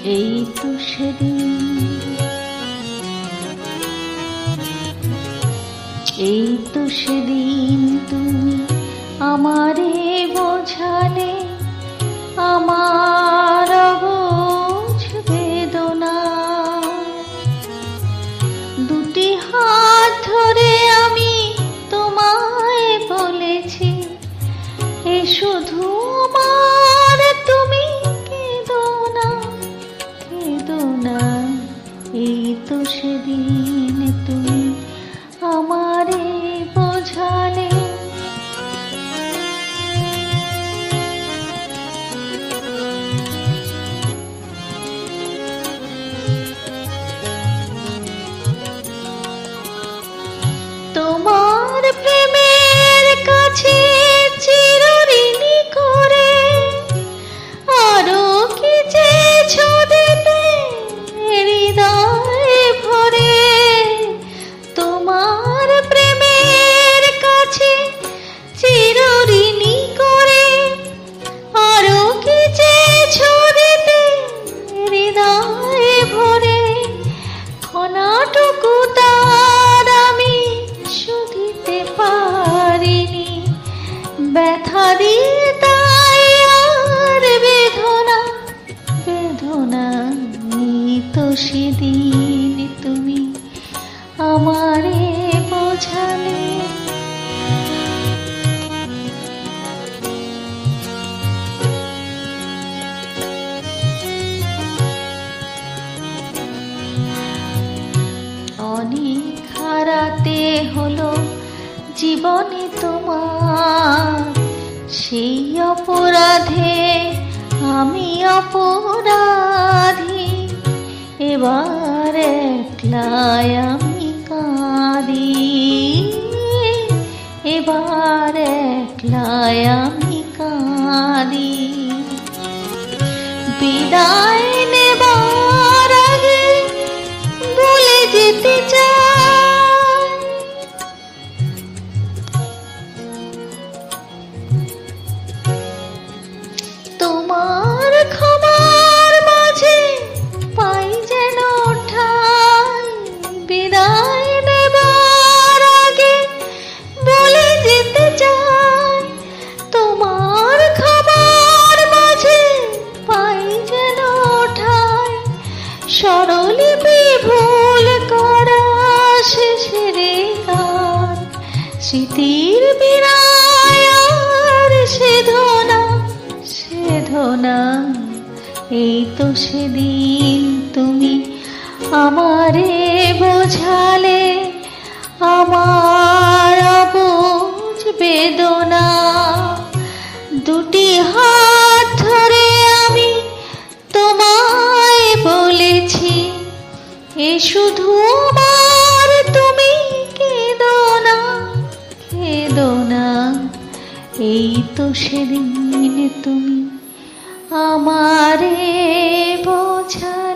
এই তো সেদিন, এই তো সেদিন তুমি আমারে বোঝালে আমার অবুঝ বেদনা। দুটি হাত ধরে আমি তোমায় বলেছি, এ শুধু আমার, তুমি কেঁদো না, কেঁদো না। এই তো সেদিন তুমি আমারে বোঝালে। তোমার প্রেমের কাছে চিরঋণী করে আরো কি চেয়েছো দিতে হৃদয় ভরে। তোমার প্রেমের কাছে চিরঋণী করে আরো কি চেয়েছো দিতে হৃদয় ভরে। কণাটুকু তার আমি শুধিতে পারিনি, ব্যথা দিয়ে তাই আর বেদনা, বেদনা। এই তো সেদিন তুমি আমারে বোঝালে। অনেক হারাতে হলো জীবনে তোমার, সেই অপরাধে আমি অপরাধী। এবার একলাই আমি কাঁদি, এবার একলাই আমি কাঁদি। বিদায় নেবার আগে বলে যেতে চাই, তোমার ক্ষমার মাঝে পাই যেন ঠাই। বিদায় নেবার আগে বলে যেতে চাই, তোমার ক্ষমার মাঝে পাই যেন ঠাই। স্বরলিপি ভুল করা শেষের গান, স্মৃতির বিরায় আর সেধনা, সেধনা। এই তো সেদিন তুমি আমারে বোঝালে আমার অবুঝ বেদনা। দুটি হাত ধরে আমি তোমায় বলেছি, এ শুধু আমার, তুমি কেঁদো না, কেঁদো না। এই তো সেদিন তুমি আমারে বোঝালে।